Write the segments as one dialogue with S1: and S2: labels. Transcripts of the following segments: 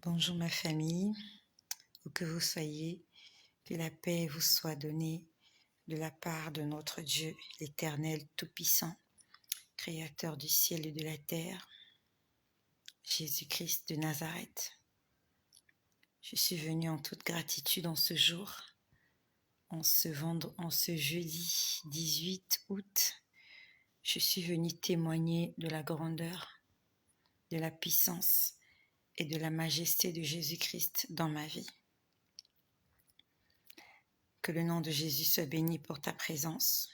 S1: Bonjour ma famille, où que vous soyez, que la paix vous soit donnée de la part de notre Dieu, l'Éternel Tout-Puissant, Créateur du ciel et de la terre, Jésus-Christ de Nazareth. Je suis venue en toute gratitude en ce jour, en ce jeudi 18 août. Je suis venue témoigner de la grandeur, de la puissance et de la majesté de Jésus-Christ dans ma vie. Que le nom de Jésus soit béni pour ta présence.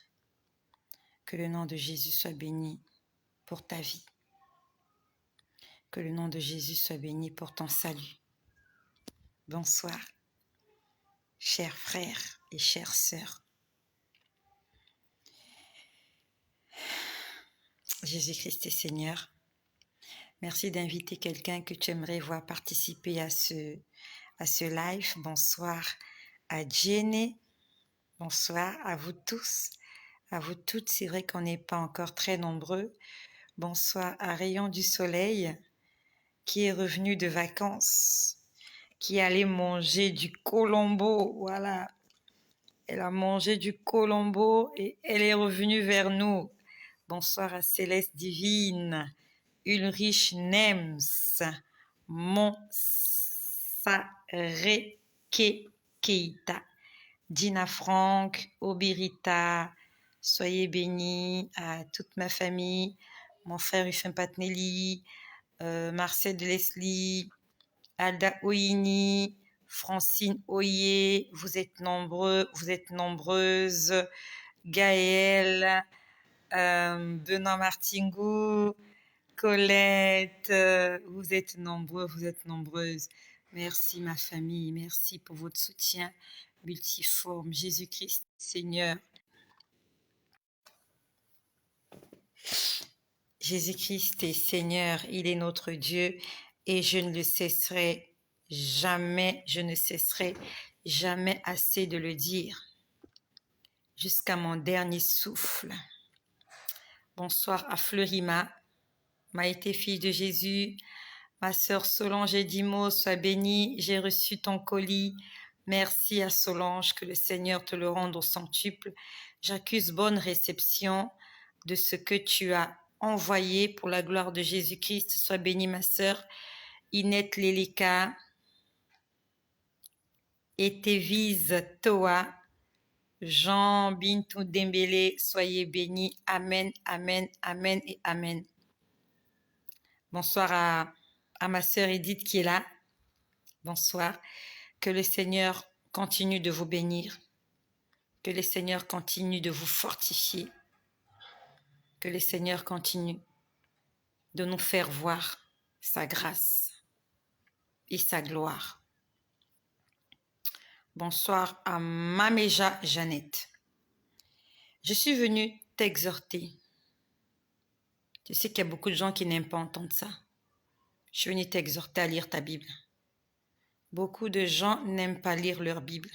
S1: Que le nom de Jésus soit béni pour ta vie. Que le nom de Jésus soit béni pour ton salut. Bonsoir, chers frères et chères sœurs. Jésus-Christ est Seigneur. Merci d'inviter quelqu'un que tu aimerais voir participer à ce live. Bonsoir à Jenny. Bonsoir à vous tous, à vous toutes. C'est vrai qu'on n'est pas encore très nombreux. Bonsoir à Rayon du Soleil, qui est revenu de vacances, qui est allé manger du colombo. Voilà, elle a mangé du colombo et elle est revenue vers nous. Bonsoir à Céleste Divine, Ulrich Nems, Monsareke Keita, Dina Franck, Obirita, soyez bénis à toute ma famille, mon frère Hussein Patnelli, Marcel de Leslie, Alda Oini, Francine Oyer, vous êtes nombreux, vous êtes nombreuses, Gaëlle, Benoît Martingou, Colette, vous êtes nombreux, vous êtes nombreuses. Merci ma famille, merci pour votre soutien multiforme. Jésus-Christ, Seigneur. Jésus-Christ est Seigneur, il est notre Dieu et je ne cesserai jamais assez de le dire jusqu'à mon dernier souffle. Bonsoir à Fleurima, Maïté fille de Jésus, ma sœur Solange Edimo, sois bénie, j'ai reçu ton colis. Merci à Solange, que le Seigneur te le rende au centuple. J'accuse bonne réception de ce que tu as envoyé pour la gloire de Jésus-Christ. Sois bénie ma sœur Inette Lélika, Etevise Toa, Jean Bintou Dembélé, soyez bénis. Amen, amen, amen et amen. Bonsoir à ma sœur Edith qui est là. Bonsoir. Que le Seigneur continue de vous bénir. Que le Seigneur continue de vous fortifier. Que le Seigneur continue de nous faire voir sa grâce et sa gloire. Bonsoir à Maméja Jeannette. Je suis venue t'exhorter. Je sais qu'il y a beaucoup de gens qui n'aiment pas entendre ça. Je suis venue t'exhorter à lire ta Bible. Beaucoup de gens n'aiment pas lire leur Bible.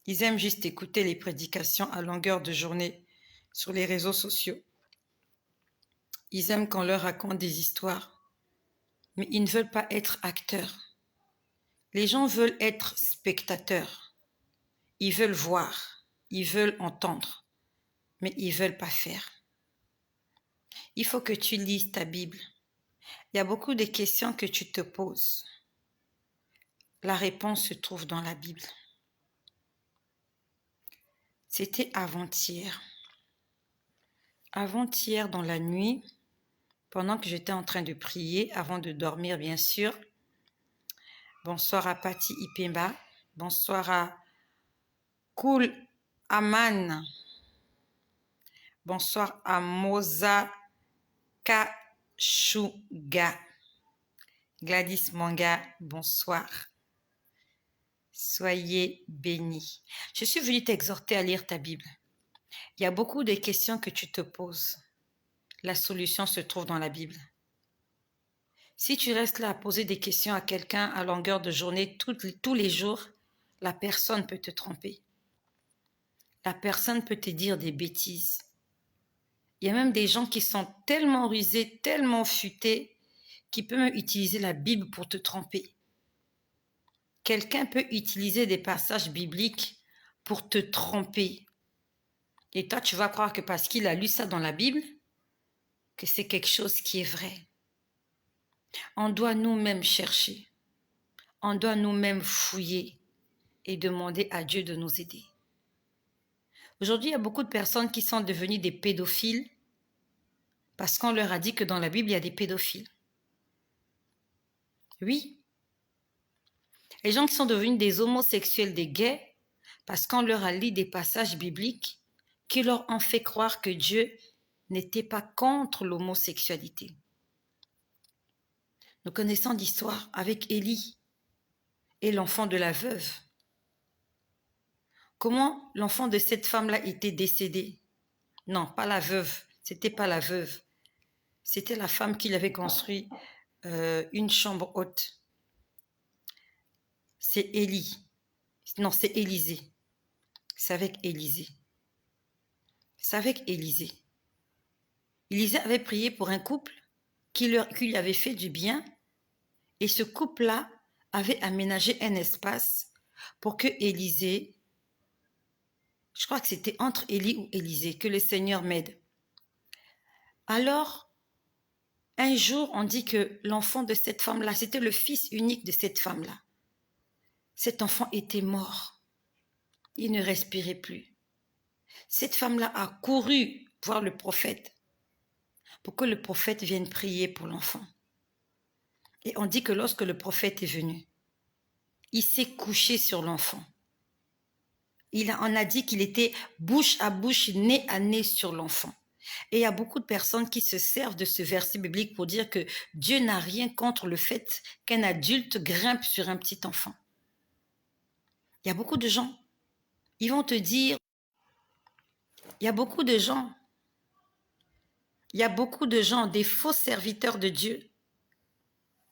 S1: Ils aiment juste écouter les prédications à longueur de journée sur les réseaux sociaux. Ils aiment qu'on leur raconte des histoires, mais ils ne veulent pas être acteurs. Les gens veulent être spectateurs. Ils veulent voir, ils veulent entendre, mais ils ne veulent pas faire. Il faut que tu lises ta Bible. Il y a beaucoup de questions que tu te poses. La réponse se trouve dans la Bible. C'était avant-hier. Avant-hier dans la nuit, pendant que j'étais en train de prier, avant de dormir bien sûr. Bonsoir à Patti Ipemba. Bonsoir à Koul Aman. Bonsoir à Moza Kashuga. Gladys Manga, bonsoir. Soyez bénis. Je suis venue t'exhorter à lire ta Bible. Il y a beaucoup de questions que tu te poses. La solution se trouve dans la Bible. Si tu restes là à poser des questions à quelqu'un à longueur de journée, tous les jours, la personne peut te tromper. La personne peut te dire des bêtises. Il y a même des gens qui sont tellement rusés, tellement futés, qui peut même utiliser la Bible pour te tromper. Quelqu'un peut utiliser des passages bibliques pour te tromper. Et toi, tu vas croire que parce qu'il a lu ça dans la Bible, que c'est quelque chose qui est vrai. On doit nous-mêmes chercher. On doit nous-mêmes fouiller et demander à Dieu de nous aider. Aujourd'hui, il y a beaucoup de personnes qui sont devenues des pédophiles parce qu'on leur a dit que dans la Bible, il y a des pédophiles. Oui. Les gens qui sont devenus des homosexuels, des gays, parce qu'on leur a lu des passages bibliques qui leur ont fait croire que Dieu n'était pas contre l'homosexualité. Nous connaissons l'histoire avec Élie et l'enfant de la veuve. Comment l'enfant de cette femme-là était décédé? Non, pas la veuve. C'était pas la veuve. C'était la femme qui avait construit une chambre haute. C'est Élie. Non, c'est Élisée. C'est avec Élisée. C'est avec Élisée. Élisée avait prié pour un couple qui lui avait fait du bien, et ce couple-là avait aménagé un espace pour que Élisée, je crois que c'était entre Élie ou Élisée, que le Seigneur m'aide. Alors, un jour, on dit que l'enfant de cette femme-là, c'était le fils unique de cette femme-là. Cet enfant était mort. Il ne respirait plus. Cette femme-là a couru voir le prophète pour que le prophète vienne prier pour l'enfant. Et on dit que lorsque le prophète est venu, il s'est couché sur l'enfant. On a dit qu'il était bouche à bouche, nez à nez sur l'enfant. Et il y a beaucoup de personnes qui se servent de ce verset biblique pour dire que Dieu n'a rien contre le fait qu'un adulte grimpe sur un petit enfant. Il y a beaucoup de gens, ils vont te dire, il y a beaucoup de gens, des faux serviteurs de Dieu.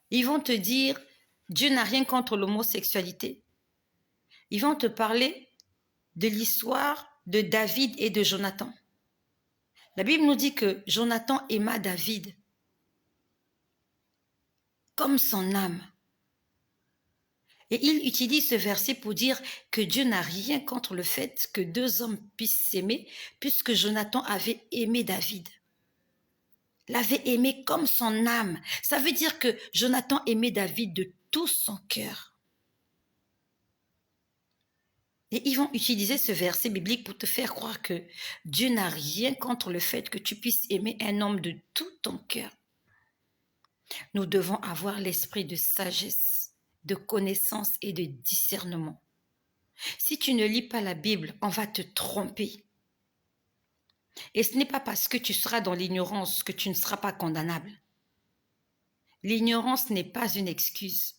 S1: Ils vont te dire, Dieu n'a rien contre l'homosexualité. Ils vont te parler de l'histoire de David et de Jonathan. La Bible nous dit que Jonathan aima David comme son âme. Et il utilise ce verset pour dire que Dieu n'a rien contre le fait que deux hommes puissent s'aimer, puisque Jonathan avait aimé David. L'avait aimé comme son âme. Ça veut dire que Jonathan aimait David de tout son cœur. Et ils vont utiliser ce verset biblique pour te faire croire que Dieu n'a rien contre le fait que tu puisses aimer un homme de tout ton cœur. Nous devons avoir l'esprit de sagesse, de connaissance et de discernement. Si tu ne lis pas la Bible, on va te tromper. Et ce n'est pas parce que tu seras dans l'ignorance que tu ne seras pas condamnable. L'ignorance n'est pas une excuse.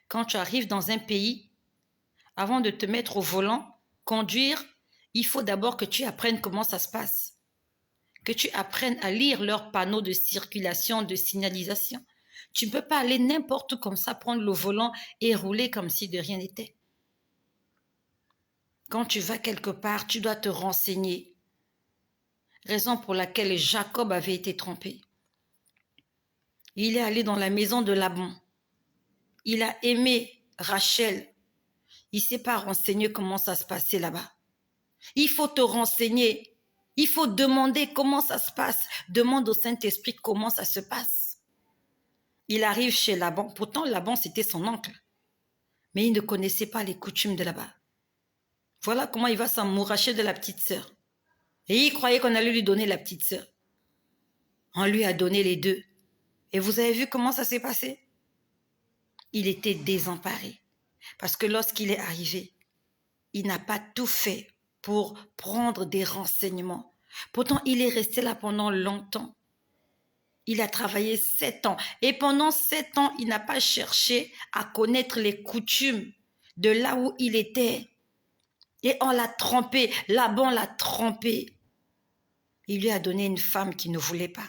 S1: Quand tu arrives dans un pays, avant de te mettre au volant, conduire, il faut d'abord que tu apprennes comment ça se passe. Que tu apprennes à lire leurs panneaux de circulation, de signalisation. Tu ne peux pas aller n'importe où comme ça, prendre le volant et rouler comme si de rien n'était. Quand tu vas quelque part, tu dois te renseigner. Raison pour laquelle Jacob avait été trompé. Il est allé dans la maison de Laban. Il a aimé Rachel. Il ne s'est pas renseigné comment ça se passait là-bas. Il faut te renseigner. Il faut demander comment ça se passe. Demande au Saint-Esprit comment ça se passe. Il arrive chez Laban. Pourtant, Laban, c'était son oncle. Mais il ne connaissait pas les coutumes de là-bas. Voilà comment il va s'amouracher de la petite sœur. Et il croyait qu'on allait lui donner la petite sœur. On lui a donné les deux. Et vous avez vu comment ça s'est passé? Il était désemparé. Parce que lorsqu'il est arrivé, il n'a pas tout fait pour prendre des renseignements. Pourtant, il est resté là pendant longtemps. Il a travaillé 7 ans. Et pendant 7 ans, il n'a pas cherché à connaître les coutumes de là où il était. Et on l'a trompé. Laban l'a trompé. Il lui a donné une femme qu'il ne voulait pas.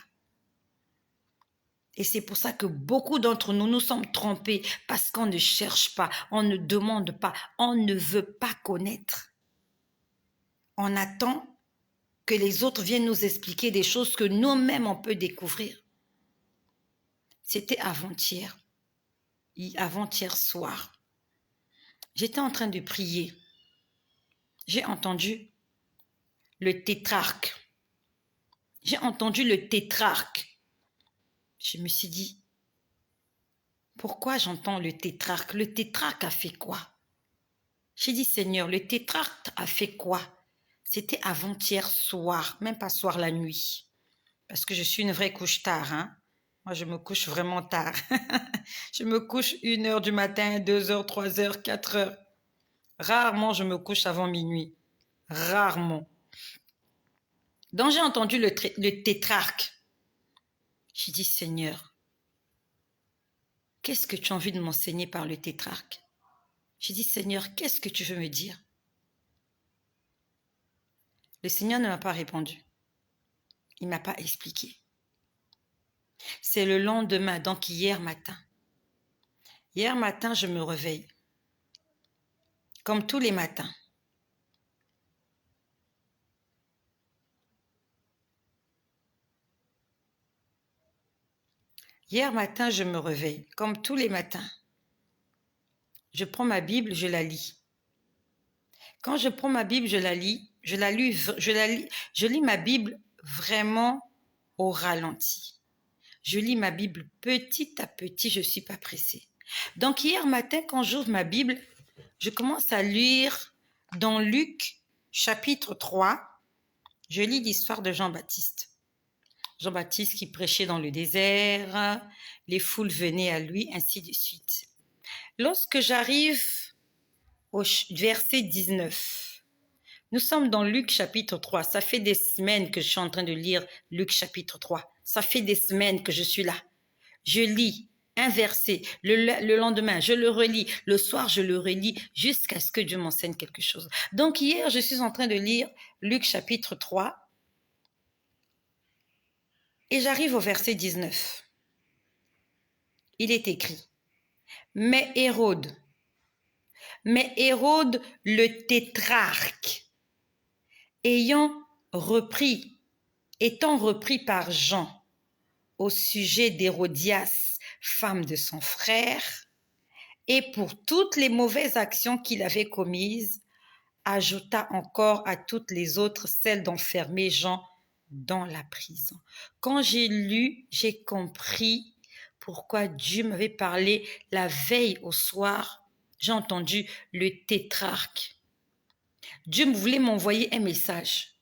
S1: Et c'est pour ça que beaucoup d'entre nous, nous sommes trompés parce qu'on ne cherche pas, on ne demande pas, on ne veut pas connaître. On attend que les autres viennent nous expliquer des choses que nous-mêmes on peut découvrir. C'était avant-hier soir. J'étais en train de prier. J'ai entendu le tétrarque. J'ai entendu le tétrarque. Je me suis dit, pourquoi j'entends le tétrarque? Le tétrarque a fait quoi? J'ai dit, Seigneur, le tétrarque a fait quoi? C'était avant-hier soir, même pas soir, la nuit. Parce que je suis une vraie couche-tard, hein. Moi, je me couche vraiment tard. Je me couche 1h du matin, 2h, 3h, 4h. Rarement, je me couche avant minuit. Rarement. Donc, j'ai entendu le tétrarque. J'ai dit, Seigneur, qu'est-ce que tu as envie de m'enseigner par le tétrarque? J'ai dit, Seigneur, qu'est-ce que tu veux me dire? Le Seigneur ne m'a pas répondu. Il ne m'a pas expliqué. C'est le lendemain, donc hier matin. Hier matin, je me réveille. Comme tous les matins. Hier matin, je me réveille. Comme tous les matins. Je prends ma Bible, je la lis. Quand je prends ma Bible, je lis ma Bible vraiment au ralenti. Je lis ma Bible petit à petit, je ne suis pas pressée. Donc hier matin, quand j'ouvre ma Bible, je commence à lire dans Luc chapitre 3. Je lis l'histoire de Jean-Baptiste. Jean-Baptiste qui prêchait dans le désert, les foules venaient à lui, ainsi de suite. Lorsque j'arrive au verset 19, nous sommes dans Luc chapitre 3. Ça fait des semaines que je suis en train de lire Luc chapitre 3. Ça fait des semaines que je suis là. Je lis un verset, le lendemain, je le relis, le soir, je le relis, jusqu'à ce que Dieu m'enseigne quelque chose. Donc hier, je suis en train de lire Luc chapitre 3 et j'arrive au verset 19. Il est écrit, mais Hérode le tétrarque, étant repris par Jean, au sujet d'Hérodias, femme de son frère, et pour toutes les mauvaises actions qu'il avait commises, ajouta encore à toutes les autres celle d'enfermer Jean dans la prison. Quand j'ai lu, j'ai compris pourquoi Dieu m'avait parlé la veille au soir. J'ai entendu le tétrarque. Dieu voulait m'envoyer un message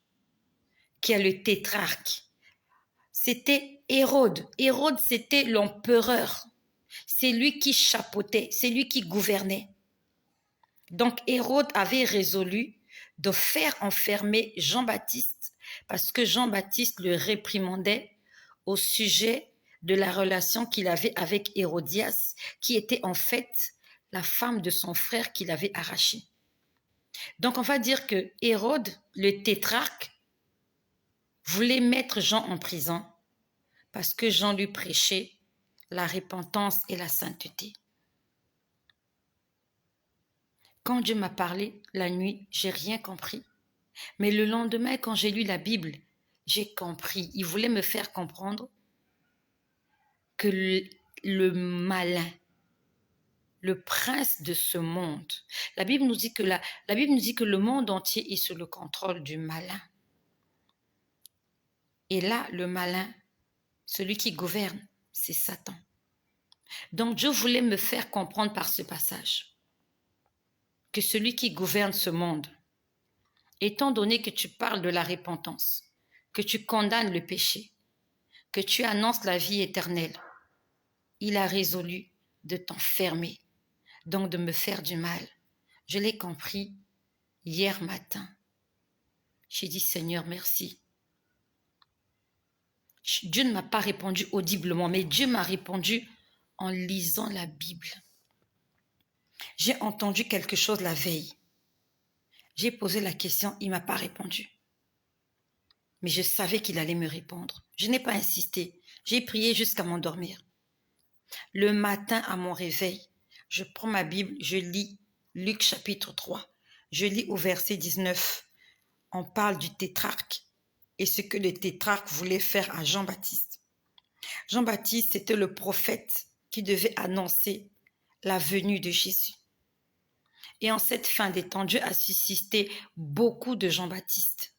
S1: qui a le tétrarque. C'était Hérode. Hérode, c'était l'empereur. C'est lui qui chapeautait, c'est lui qui gouvernait. Donc Hérode avait résolu de faire enfermer Jean-Baptiste parce que Jean-Baptiste le réprimandait au sujet de la relation qu'il avait avec Hérodias, qui était en fait la femme de son frère qu'il avait arrachée. Donc on va dire que Hérode, le tétrarque, voulait mettre Jean en prison parce que Jean lui prêchait la repentance et la sainteté. Quand Dieu m'a parlé la nuit, j'ai rien compris. Mais le lendemain, quand j'ai lu la Bible, j'ai compris. Il voulait me faire comprendre que le malin, le prince de ce monde, la Bible nous dit que le monde entier est sous le contrôle du malin. Et là, le malin, celui qui gouverne, c'est Satan. Donc Dieu voulait me faire comprendre par ce passage que celui qui gouverne ce monde, étant donné que tu parles de la repentance, que tu condamnes le péché, que tu annonces la vie éternelle, il a résolu de t'enfermer, donc de me faire du mal. Je l'ai compris hier matin. J'ai dit, Seigneur, merci. Dieu ne m'a pas répondu audiblement, mais Dieu m'a répondu en lisant la Bible. J'ai entendu quelque chose la veille. J'ai posé la question, il ne m'a pas répondu. Mais je savais qu'il allait me répondre. Je n'ai pas insisté. J'ai prié jusqu'à m'endormir. Le matin, à mon réveil, je prends ma Bible, je lis Luc chapitre 3. Je lis au verset 19. On parle du tétrarque et ce que le tétrarque voulait faire à Jean-Baptiste. Jean-Baptiste était le prophète qui devait annoncer la venue de Jésus. Et en cette fin des temps, Dieu a suscité beaucoup de Jean-Baptiste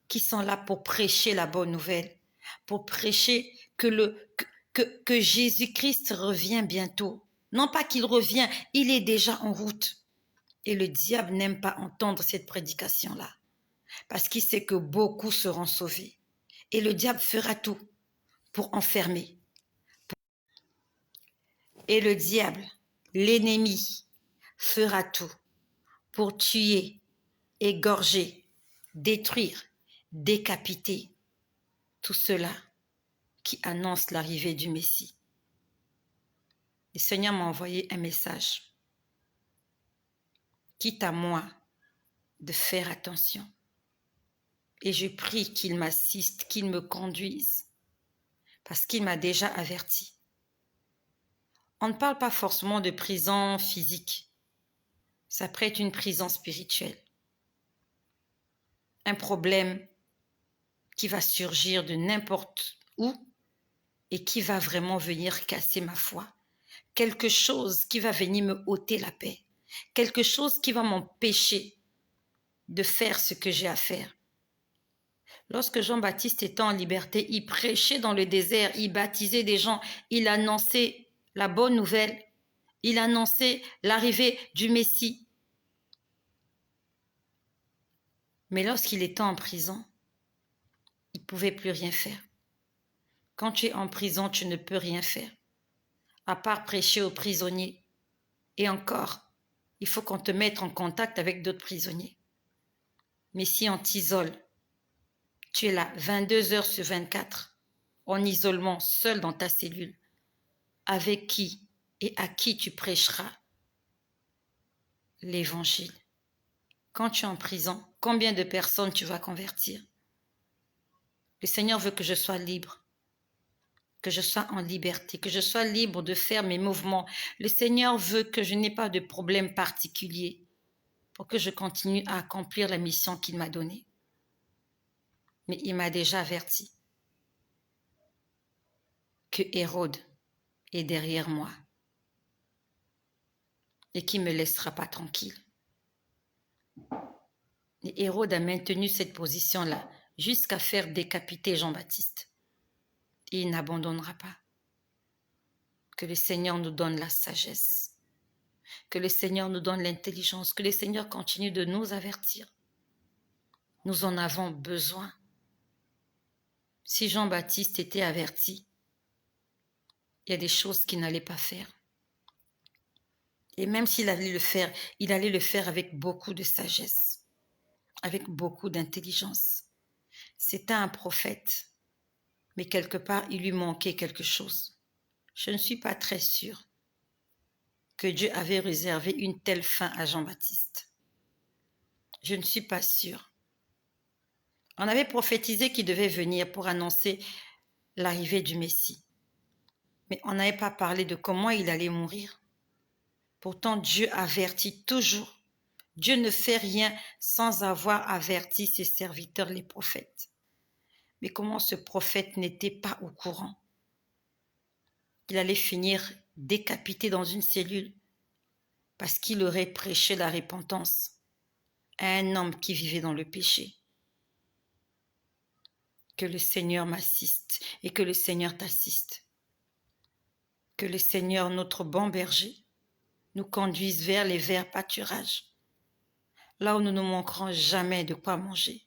S1: qui sont là pour prêcher la bonne nouvelle, pour prêcher que Jésus-Christ revient bientôt. Non pas qu'il revient, il est déjà en route. Et le diable n'aime pas entendre cette prédication-là, parce qu'il sait que beaucoup seront sauvés. Et le diable fera tout pour enfermer. Et le diable, l'ennemi, fera tout pour tuer, égorger, détruire, décapiter tout cela qui annonce l'arrivée du Messie. Le Seigneur m'a envoyé un message. Quitte à moi de faire attention. Et je prie qu'il m'assiste, qu'il me conduise, parce qu'il m'a déjà averti. On ne parle pas forcément de prison physique. Ça peut être une prison spirituelle. Un problème qui va surgir de n'importe où et qui va vraiment venir casser ma foi. Quelque chose qui va venir me ôter la paix. Quelque chose qui va m'empêcher de faire ce que j'ai à faire. Lorsque Jean-Baptiste était en liberté, il prêchait dans le désert, il baptisait des gens, il annonçait la bonne nouvelle, il annonçait l'arrivée du Messie. Mais lorsqu'il était en prison, il ne pouvait plus rien faire. Quand tu es en prison, tu ne peux rien faire, à part prêcher aux prisonniers. Et encore, il faut qu'on te mette en contact avec d'autres prisonniers. Mais si on t'isole, tu es là 22 heures sur 24, en isolement, seul dans ta cellule, avec qui et à qui tu prêcheras l'évangile. Quand tu es en prison, combien de personnes tu vas convertir? Le Seigneur veut que je sois libre, que je sois en liberté, que je sois libre de faire mes mouvements. Le Seigneur veut que je n'ai pas de problème particulier pour que je continue à accomplir la mission qu'il m'a donnée. Mais il m'a déjà averti que Hérode est derrière moi et qu'il ne me laissera pas tranquille. Et Hérode a maintenu cette position-là jusqu'à faire décapiter Jean-Baptiste. Et il n'abandonnera pas. Que le Seigneur nous donne la sagesse, que le Seigneur nous donne l'intelligence, que le Seigneur continue de nous avertir. Nous en avons besoin. Si Jean-Baptiste était averti, il y a des choses qu'il n'allait pas faire. Et même s'il allait le faire, il allait le faire avec beaucoup de sagesse, avec beaucoup d'intelligence. C'était un prophète, mais quelque part, il lui manquait quelque chose. Je ne suis pas très sûre que Dieu avait réservé une telle fin à Jean-Baptiste. Je ne suis pas sûre. On avait prophétisé qu'il devait venir pour annoncer l'arrivée du Messie. Mais on n'avait pas parlé de comment il allait mourir. Pourtant, Dieu avertit toujours. Dieu ne fait rien sans avoir averti ses serviteurs, les prophètes. Mais comment ce prophète n'était pas au courant qu'il allait finir décapité dans une cellule parce qu'il aurait prêché la repentance à un homme qui vivait dans le péché. Que le Seigneur m'assiste et que le Seigneur t'assiste. Que le Seigneur, notre bon berger, nous conduise vers les verts pâturages, là où nous ne manquerons jamais de quoi manger.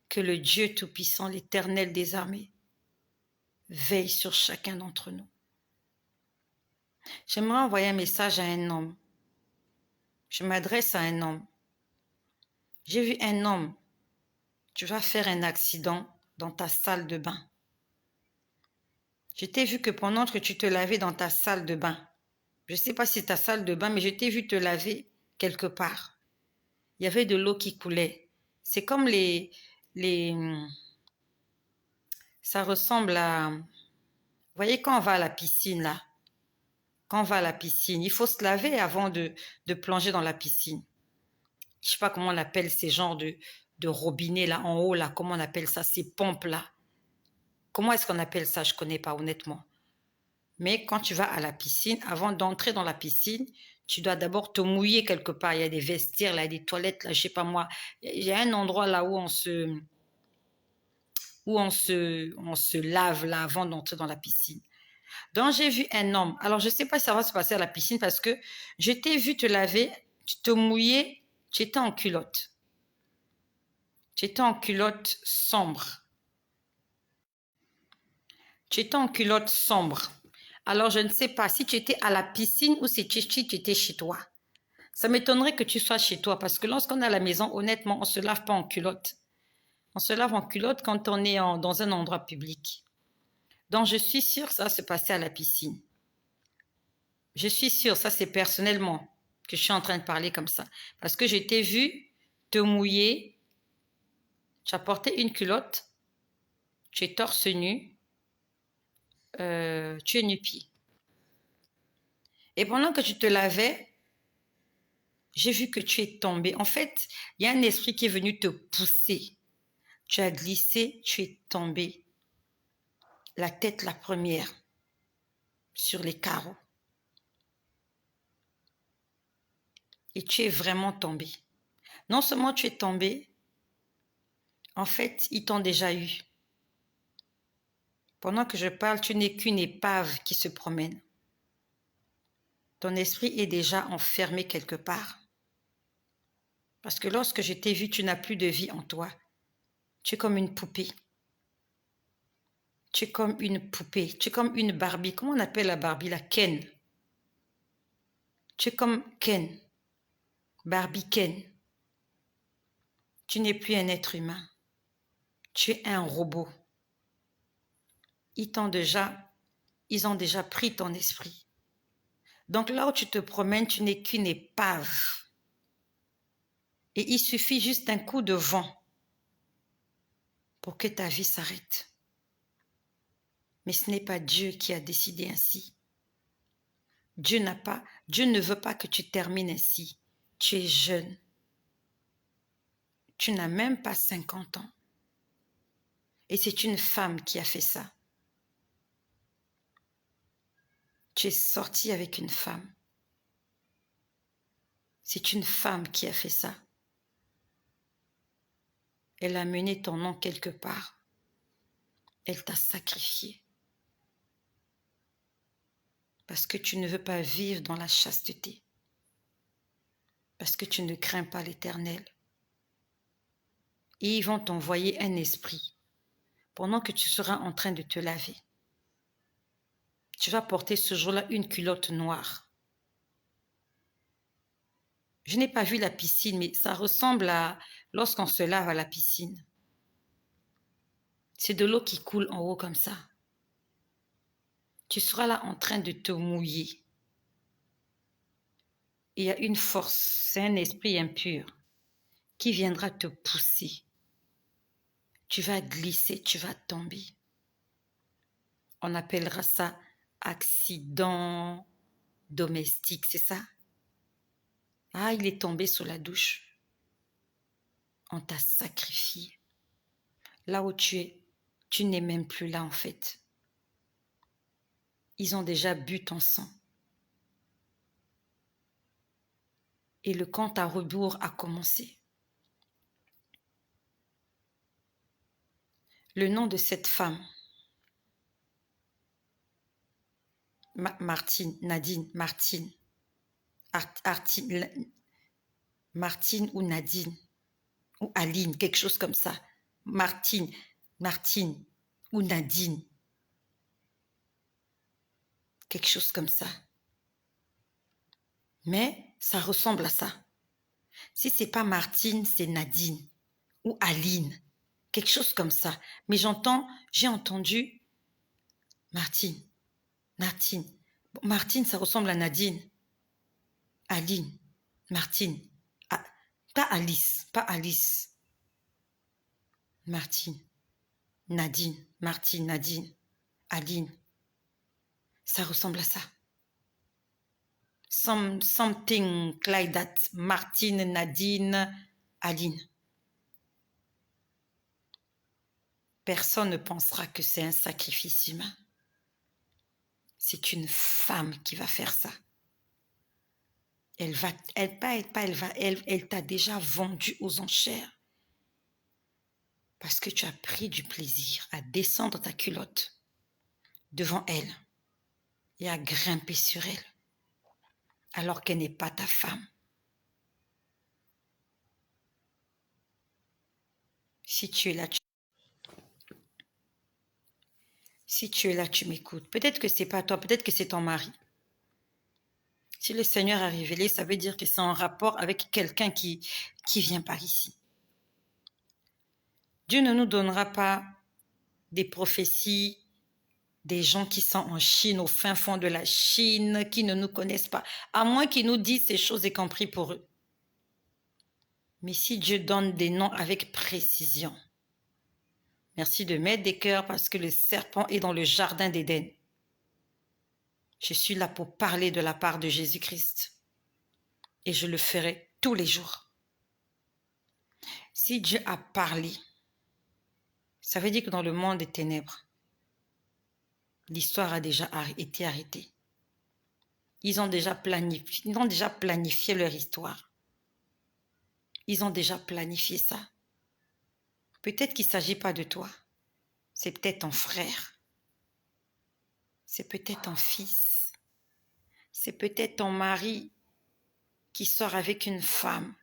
S1: Que le Dieu Tout-Puissant, l'Éternel des armées, veille sur chacun d'entre nous. J'aimerais envoyer un message à un homme. Je m'adresse à un homme. J'ai vu un homme. Tu vas faire un accident dans ta salle de bain. Je t'ai vu que pendant que tu te lavais dans ta salle de bain, je ne sais pas si c'est ta salle de bain, mais je t'ai vu te laver quelque part. Il y avait de l'eau qui coulait. C'est comme ça ressemble à... Vous voyez quand on va à la piscine, là, quand on va à la piscine, il faut se laver avant de plonger dans la piscine. Je ne sais pas comment on appelle ces genres de robinets, là, en haut, là, comment on appelle ça, ces pompes, là. Comment est-ce qu'on appelle ça? Je ne connais pas honnêtement. Mais quand tu vas à la piscine, avant d'entrer dans la piscine, tu dois d'abord te mouiller quelque part. Il y a des vestiaires, là, des toilettes, là, je sais pas moi. Il y a un endroit là où on se lave là avant d'entrer dans la piscine. Donc, j'ai vu un homme. Alors, je ne sais pas si ça va se passer à la piscine parce que je t'ai vu te laver, tu te mouillais, tu étais en culotte. Tu étais en culotte sombre. Tu étais en culotte sombre. Alors, je ne sais pas si tu étais à la piscine ou si tu étais chez toi. Ça m'étonnerait que tu sois chez toi parce que lorsqu'on est à la maison, honnêtement, on ne se lave pas en culotte. On se lave en culotte quand on est dans un endroit public. Donc, je suis sûre que ça va se passer à la piscine. Je suis sûre, ça c'est personnellement que je suis en train de parler comme ça. Parce que je t'ai vu te mouiller, tu as porté une culotte, tu es torse nu, tu es nu-pied. Et pendant que tu te lavais, j'ai vu que tu es tombé. En fait, il y a un esprit qui est venu te pousser. Tu as glissé, tu es tombé. La tête la première sur les carreaux. Et tu es vraiment tombé. Non seulement tu es tombé, en fait, ils t'ont déjà eu. Pendant que je parle, tu n'es qu'une épave qui se promène. Ton esprit est déjà enfermé quelque part. Parce que lorsque je t'ai vu, tu n'as plus de vie en toi. Tu es comme une poupée. Tu es comme une poupée. Tu es comme une Barbie. Comment on appelle la Barbie? La Ken. Tu es comme Ken. Barbie Ken. Tu n'es plus un être humain. Tu es un robot. Ils ont déjà pris ton esprit. Donc là où tu te promènes, tu n'es qu'une épave. Et il suffit juste d'un coup de vent pour que ta vie s'arrête. Mais ce n'est pas Dieu qui a décidé ainsi. Dieu ne veut pas que tu termines ainsi. Tu es jeune. Tu n'as même pas 50 ans. Et c'est une femme qui a fait ça. Tu es sorti avec une femme. C'est une femme qui a fait ça. Elle a mené ton nom quelque part. Elle t'a sacrifié. Parce que tu ne veux pas vivre dans la chasteté. Parce que tu ne crains pas l'Éternel. Et ils vont t'envoyer un esprit pendant que tu seras en train de te laver. Tu vas porter ce jour-là une culotte noire. Je n'ai pas vu la piscine, mais ça ressemble à lorsqu'on se lave à la piscine. C'est de l'eau qui coule en haut comme ça. Tu seras là en train de te mouiller. Il y a une force, c'est un esprit impur qui viendra te pousser. Tu vas glisser, tu vas tomber. On appellera ça accident domestique, c'est ça? Ah, il est tombé sous la douche. On t'a sacrifié. Là où tu es, tu n'es même plus là en fait. Ils ont déjà bu ton sang. Et le compte à rebours a commencé. Le nom de cette femme, Martine, Nadine, Martine, Martine ou Nadine, ou Aline, quelque chose comme ça. Martine ou Nadine, quelque chose comme ça. Mais ça ressemble à ça. Si c'est pas Martine, c'est Nadine ou Aline, quelque chose comme ça. Mais j'ai entendu Martine. Martine, ça ressemble à Nadine. Aline, Martine. Ah, pas Alice. Martine, Nadine, Aline. Ça ressemble à ça. Something like that. Martine, Nadine, Aline. personne ne pensera que c'est un sacrifice humain. C'est une femme qui va faire ça. Elle t'a déjà vendu aux enchères. Parce que tu as pris du plaisir à descendre ta culotte devant elle et à grimper sur elle, alors qu'elle n'est pas ta femme. Si tu es là, tu m'écoutes. Peut-être que c'est pas toi, peut-être que c'est ton mari. Si le Seigneur a révélé, ça veut dire que c'est en rapport avec quelqu'un qui vient par ici. Dieu ne nous donnera pas des prophéties, des gens qui sont en Chine, au fin fond de la Chine, qui ne nous connaissent pas, à moins qu'ils nous disent ces choses et qu'on prie pour eux. Mais si Dieu donne des noms avec précision, merci de mettre des cœurs parce que le serpent est dans le jardin d'Éden. Je suis là pour parler de la part de Jésus-Christ et je le ferai tous les jours. Si Dieu a parlé, ça veut dire que dans le monde des ténèbres, l'histoire a déjà été arrêtée. Ils ont déjà planifié leur histoire. Ils ont déjà planifié ça. Peut-être qu'il ne s'agit pas de toi. C'est peut-être ton frère. C'est peut-être ton fils. C'est peut-être ton mari qui sort avec une femme.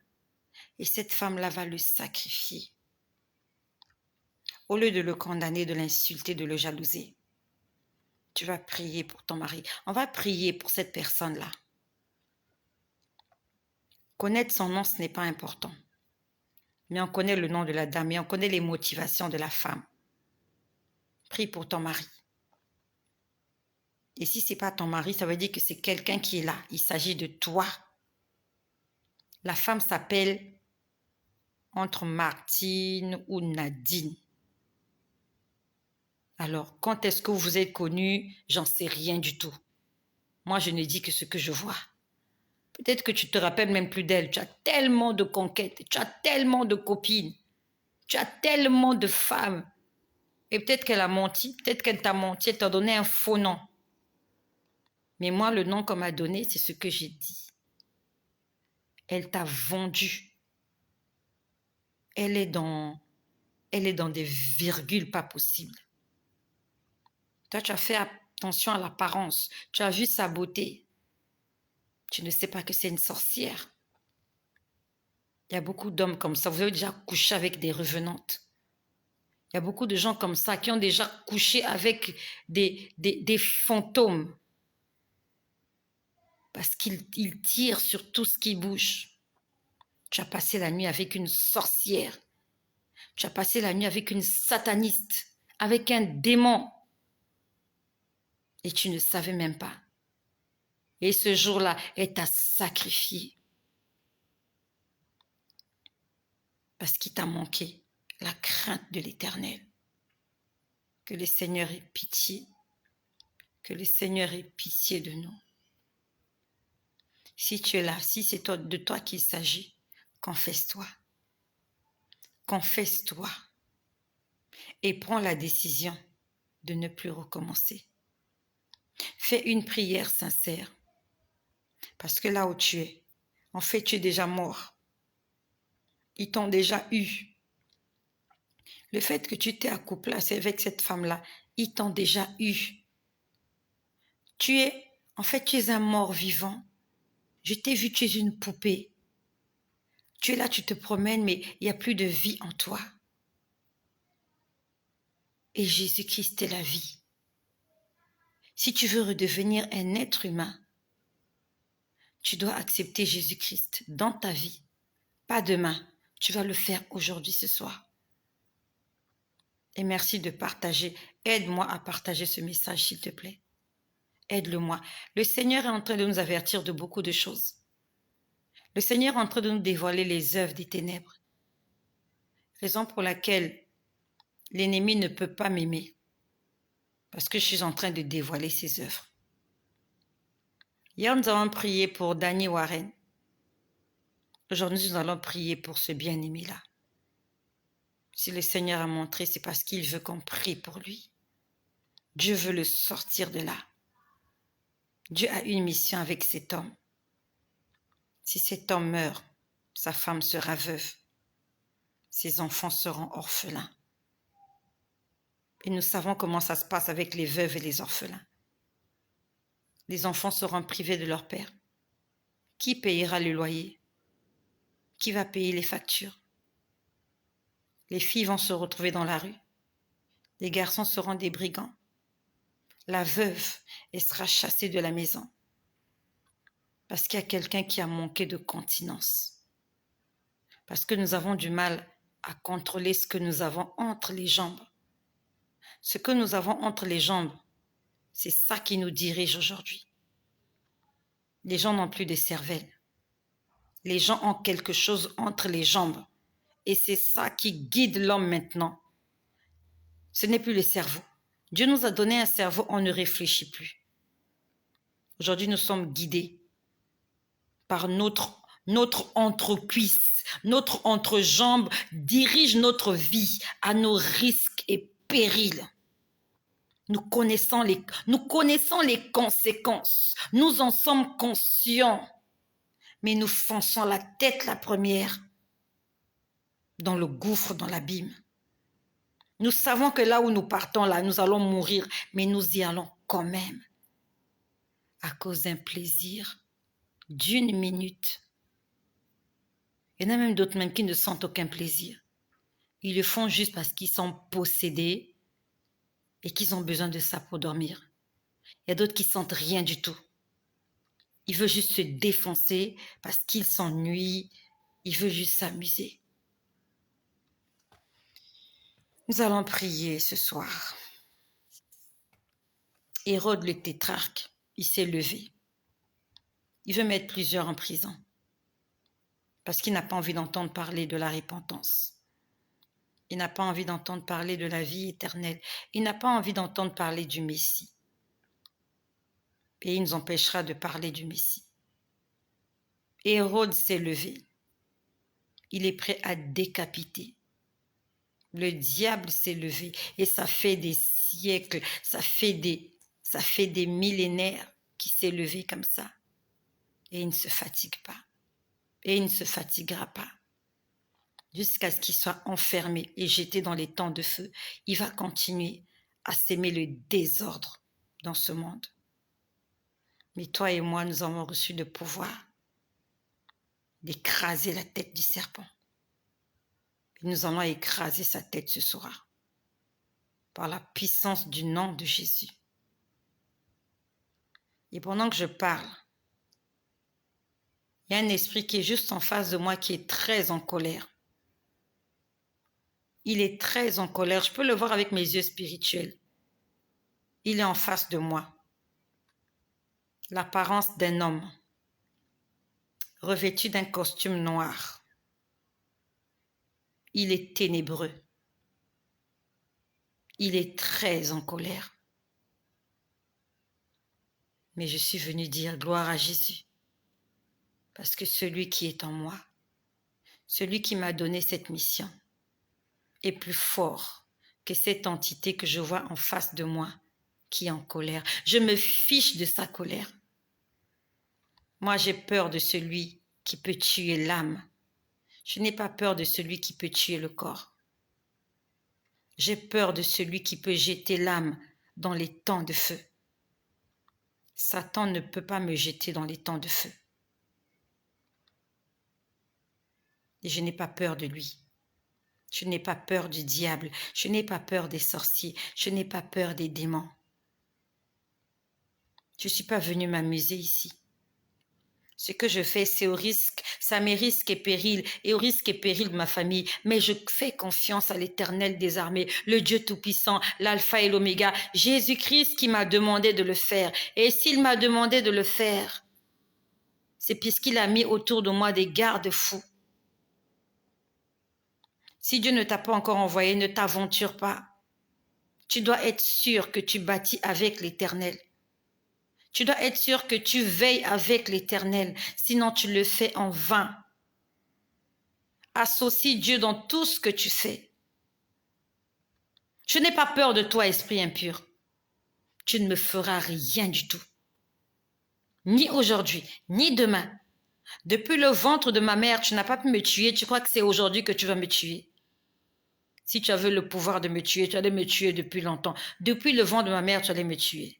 S1: Et cette femme-là va le sacrifier. Au lieu de le condamner, de l'insulter, de le jalouser, tu vas prier pour ton mari. On va prier pour cette personne-là. Connaître son nom, ce n'est pas important. Mais on connaît le nom de la dame et on connaît les motivations de la femme. Prie pour ton mari. Et si ce n'est pas ton mari, ça veut dire que c'est quelqu'un qui est là. Il s'agit de toi. La femme s'appelle entre Martine ou Nadine. Alors, quand est-ce que vous vous êtes connus? J'en sais rien du tout. Moi, je ne dis que ce que je vois. Peut-être que tu te rappelles même plus d'elle. Tu as tellement de conquêtes, tu as tellement de copines, tu as tellement de femmes. Et peut-être qu'elle a menti, peut-être qu'elle t'a menti, elle t'a donné un faux nom. Mais moi, le nom qu'on m'a donné, c'est ce que j'ai dit. Elle t'a vendu. Elle est dans des virgules pas possibles. Toi, tu as fait attention à l'apparence. Tu as vu sa beauté. Tu ne sais pas que c'est une sorcière. Il y a beaucoup d'hommes comme ça. Vous avez déjà couché avec des revenantes. Il y a beaucoup de gens comme ça qui ont déjà couché avec des fantômes. Parce qu'ils tirent sur tout ce qui bouge. Tu as passé la nuit avec une sorcière. Tu as passé la nuit avec une sataniste, avec un démon. Et tu ne savais même pas. Et ce jour-là, elle t'a sacrifié. Parce qu'il t'a manqué la crainte de l'Éternel. Que le Seigneur ait pitié. Que le Seigneur ait pitié de nous. Si tu es là, si c'est de toi qu'il s'agit, confesse-toi. Confesse-toi. Et prends la décision de ne plus recommencer. Fais une prière sincère. Parce que là où tu es, en fait, tu es déjà mort. Ils t'ont déjà eu. Le fait que tu t'es accouplé avec cette femme-là, ils t'ont déjà eu. Tu es un mort vivant. Je t'ai vu, tu es une poupée. Tu es là, tu te promènes, mais il n'y a plus de vie en toi. Et Jésus-Christ est la vie. Si tu veux redevenir un être humain, tu dois accepter Jésus-Christ dans ta vie. Pas demain, tu vas le faire aujourd'hui, ce soir. Et merci de partager. Aide-moi à partager ce message, s'il te plaît. Aide-le-moi. Le Seigneur est en train de nous avertir de beaucoup de choses. Le Seigneur est en train de nous dévoiler les œuvres des ténèbres. Raison pour laquelle l'ennemi ne peut pas m'aimer. Parce que je suis en train de dévoiler ses œuvres. Hier, nous avons prié pour Danny Warren. Aujourd'hui, nous allons prier pour ce bien-aimé-là. Si le Seigneur a montré, c'est parce qu'il veut qu'on prie pour lui. Dieu veut le sortir de là. Dieu a une mission avec cet homme. Si cet homme meurt, sa femme sera veuve. Ses enfants seront orphelins. Et nous savons comment ça se passe avec les veuves et les orphelins. Les enfants seront privés de leur père. Qui payera le loyer? Qui va payer les factures? Les filles vont se retrouver dans la rue. Les garçons seront des brigands. La veuve, elle sera chassée de la maison. Parce qu'il y a quelqu'un qui a manqué de continence. Parce que nous avons du mal à contrôler ce que nous avons entre les jambes. Ce que nous avons entre les jambes, c'est ça qui nous dirige aujourd'hui. Les gens n'ont plus de cervelle. Les gens ont quelque chose entre les jambes. Et c'est ça qui guide l'homme maintenant. Ce n'est plus le cerveau. Dieu nous a donné un cerveau, on ne réfléchit plus. Aujourd'hui, nous sommes guidés par notre entrecuisse, notre entrejambe dirige notre vie à nos risques et périls. Nous connaissons les conséquences. Nous en sommes conscients. Mais nous fonçons la tête la première dans le gouffre, dans l'abîme. Nous savons que là où nous partons, là, nous allons mourir, mais nous y allons quand même. À cause d'un plaisir d'une minute. Il y en a même d'autres même qui ne sentent aucun plaisir. Ils le font juste parce qu'ils sont possédés et qu'ils ont besoin de ça pour dormir. Il y a d'autres qui sentent rien du tout. Ils veulent juste se défoncer parce qu'ils s'ennuient. Ils veulent juste s'amuser. Nous allons prier ce soir. Hérode le tétrarque, il s'est levé. Il veut mettre plusieurs en prison parce qu'il n'a pas envie d'entendre parler de la repentance. Il n'a pas envie d'entendre parler de la vie éternelle. Il n'a pas envie d'entendre parler du Messie. Et il nous empêchera de parler du Messie. Hérode s'est levé. Il est prêt à décapiter. Le diable s'est levé et ça fait des siècles, ça fait des millénaires qu'il s'est levé comme ça. Et il ne se fatigue pas. Et il ne se fatiguera pas. Jusqu'à ce qu'il soit enfermé et jeté dans les temps de feu, il va continuer à s'aimer le désordre dans ce monde. Mais toi et moi, nous avons reçu le pouvoir d'écraser la tête du serpent. Et nous allons écraser sa tête ce soir par la puissance du nom de Jésus. Et pendant que je parle, il y a un esprit qui est juste en face de moi qui est très en colère. Il est très en colère. Je peux le voir avec mes yeux spirituels. Il est en face de moi. L'apparence d'un homme revêtu d'un costume noir. Il est ténébreux. Il est très en colère. Mais je suis venue dire gloire à Jésus. Parce que celui qui est en moi, celui qui m'a donné cette mission, est plus fort que cette entité que je vois en face de moi qui est en colère. Je me fiche de sa colère. Moi, j'ai peur de celui qui peut tuer l'âme. Je n'ai pas peur de celui qui peut tuer le corps. J'ai peur de celui qui peut jeter l'âme dans les temps de feu. Satan ne peut pas me jeter dans les temps de feu. Et je n'ai pas peur de lui. Je n'ai pas peur du diable. Je n'ai pas peur des sorciers. Je n'ai pas peur des démons. Je ne suis pas venue m'amuser ici. Ce que je fais, c'est au risque, ça m'est risque et péril, et au risque et péril de ma famille. Mais je fais confiance à l'Éternel des armées, le Dieu Tout-Puissant, l'Alpha et l'Oméga, Jésus-Christ qui m'a demandé de le faire. Et s'il m'a demandé de le faire, c'est puisqu'il a mis autour de moi des garde-fous. Si Dieu ne t'a pas encore envoyé, ne t'aventure pas. Tu dois être sûr que tu bâtis avec l'Éternel. Tu dois être sûr que tu veilles avec l'Éternel, sinon tu le fais en vain. Associe Dieu dans tout ce que tu fais. Je n'ai pas peur de toi, esprit impur. Tu ne me feras rien du tout. Ni aujourd'hui, ni demain. Depuis le ventre de ma mère, tu n'as pas pu me tuer. Tu crois que c'est aujourd'hui que tu vas me tuer? Si tu avais le pouvoir de me tuer, tu allais me tuer depuis longtemps. Depuis le ventre de ma mère, tu allais me tuer.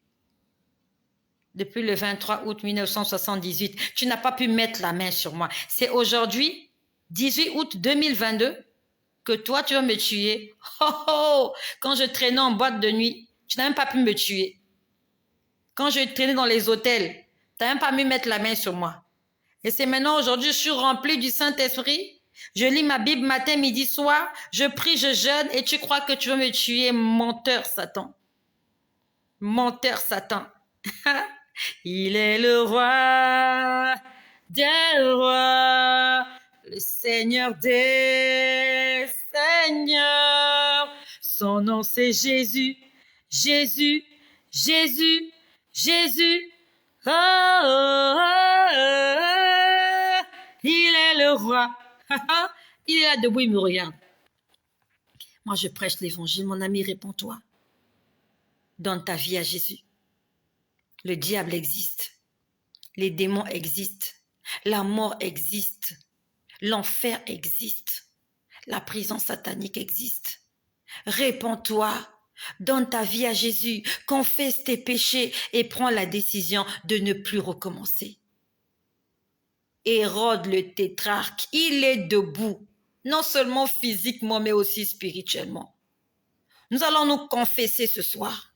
S1: Depuis le 23 août 1978, tu n'as pas pu mettre la main sur moi. C'est aujourd'hui, 18 août 2022, que toi, tu vas me tuer. Oh, oh, quand je traînais en boîte de nuit, tu n'as même pas pu me tuer. Quand je traînais dans les hôtels, tu n'as même pas pu mettre la main sur moi. Et c'est maintenant, aujourd'hui, je suis remplie du Saint-Esprit. Je lis ma Bible matin, midi, soir. Je prie, je jeûne et tu crois que tu vas me tuer, menteur Satan. Menteur Satan. Il est le roi des rois, le Seigneur des seigneurs. Son nom c'est Jésus, Jésus, Jésus, Jésus. Oh, oh, oh, oh. Il est le roi. Il est là debout, il me regarde. Moi, je prêche l'évangile. Mon ami, réponds-toi. Donne ta vie à Jésus. Le diable existe. Les démons existent. La mort existe. L'enfer existe. La prison satanique existe. Réponds-toi. Donne ta vie à Jésus. Confesse tes péchés et prends la décision de ne plus recommencer. Hérode le tétrarque, il est debout. Non seulement physiquement, mais aussi spirituellement. Nous allons nous confesser ce soir.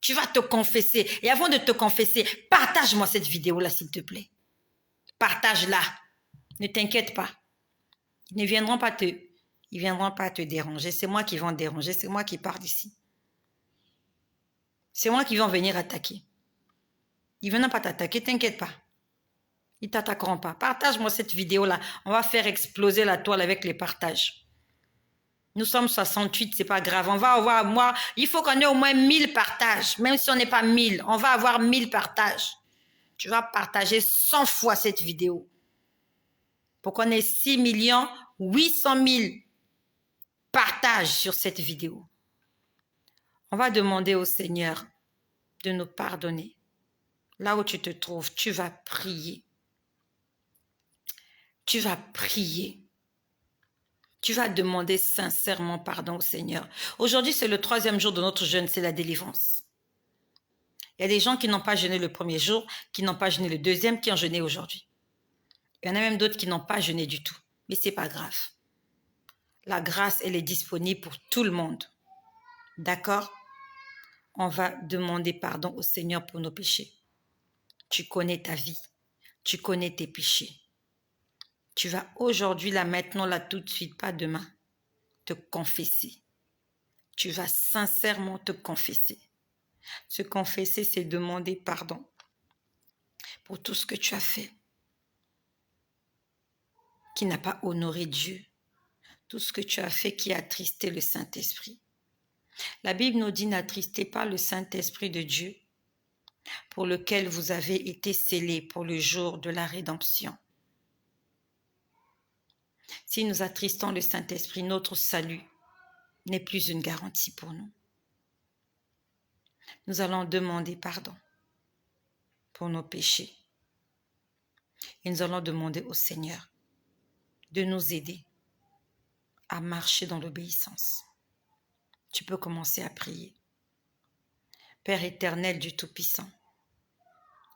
S1: Tu vas te confesser. Et avant de te confesser, partage-moi cette vidéo-là, s'il te plaît. Partage-la. Ne t'inquiète pas. Ils ne viendront pas te déranger. C'est moi qui vais déranger. C'est moi qui pars d'ici. C'est moi qui vais venir attaquer. Ils ne viendront pas t'attaquer, t'inquiète pas. Ils ne t'attaqueront pas. Partage-moi cette vidéo-là. On va faire exploser la toile avec les partages. Nous sommes 68, c'est pas grave. On va avoir, il faut qu'on ait au moins 1000 partages. Même si on n'est pas 1000, on va avoir 1000 partages. Tu vas partager 100 fois cette vidéo. Pour qu'on ait 6 800 000 partages sur cette vidéo. On va demander au Seigneur de nous pardonner. Là où tu te trouves, tu vas prier. Tu vas prier. Tu vas demander sincèrement pardon au Seigneur. Aujourd'hui, c'est le 3e jour de notre jeûne, c'est la délivrance. Il y a des gens qui n'ont pas jeûné le 1er jour, qui n'ont pas jeûné le 2e, qui ont jeûné aujourd'hui. Il y en a même d'autres qui n'ont pas jeûné du tout. Mais ce n'est pas grave. La grâce, elle est disponible pour tout le monde. D'accord? On va demander pardon au Seigneur pour nos péchés. Tu connais ta vie. Tu connais tes péchés. Tu vas aujourd'hui, là, maintenant, là, tout de suite, pas demain, te confesser. Tu vas sincèrement te confesser. Se confesser, c'est demander pardon pour tout ce que tu as fait qui n'a pas honoré Dieu. Tout ce que tu as fait qui a attristé le Saint-Esprit. La Bible nous dit n'attristez pas le Saint-Esprit de Dieu pour lequel vous avez été scellés pour le jour de la rédemption. Si nous attristons le Saint-Esprit, notre salut n'est plus une garantie pour nous. Nous allons demander pardon pour nos péchés. Et nous allons demander au Seigneur de nous aider à marcher dans l'obéissance. Tu peux commencer à prier. Père éternel du Tout-Puissant,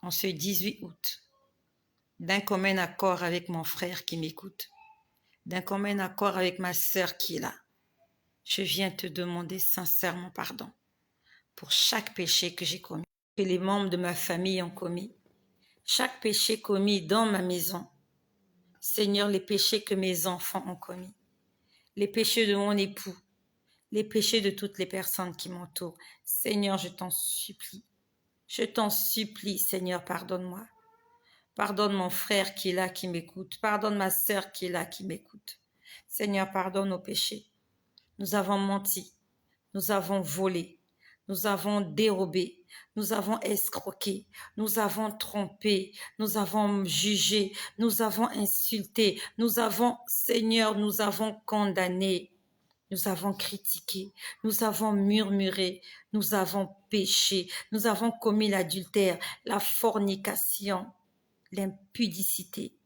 S1: en ce 18 août, d'un commun accord avec mon frère qui m'écoute, d'un commun accord avec ma sœur qui est là, je viens te demander sincèrement pardon pour chaque péché que j'ai commis, que les membres de ma famille ont commis, chaque péché commis dans ma maison. Seigneur, les péchés que mes enfants ont commis, les péchés de mon époux, les péchés de toutes les personnes qui m'entourent. Seigneur, je t'en supplie, Seigneur, pardonne-moi. Pardonne mon frère qui est là, qui m'écoute. Pardonne ma sœur qui est là, qui m'écoute. Seigneur, pardonne nos péchés. Nous avons menti, nous avons volé, nous avons dérobé, nous avons escroqué, nous avons trompé, nous avons jugé, nous avons insulté, nous avons, Seigneur, nous avons condamné. Nous avons critiqué, nous avons murmuré, nous avons péché, nous avons commis l'adultère, la fornication, l'impudicité.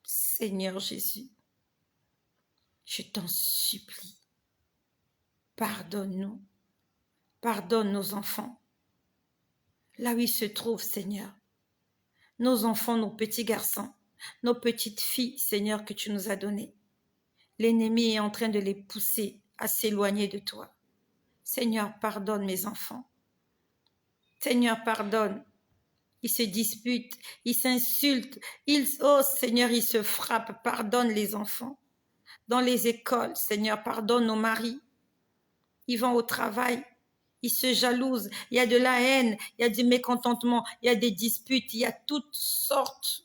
S1: Seigneur Jésus, je t'en supplie, pardonne-nous, pardonne nos enfants. Là où ils se trouvent, Seigneur, nos enfants, nos petits garçons, nos petites filles, Seigneur, que tu nous as données. L'ennemi est en train de les pousser à s'éloigner de toi. Seigneur, pardonne mes enfants. Seigneur, pardonne. Ils se disputent, ils s'insultent, oh Seigneur, ils se frappent. Pardonne les enfants. Dans les écoles, Seigneur, pardonne nos maris. Ils vont au travail, ils se jalousent. Il y a de la haine, il y a du mécontentement, il y a des disputes, il y a toutes sortes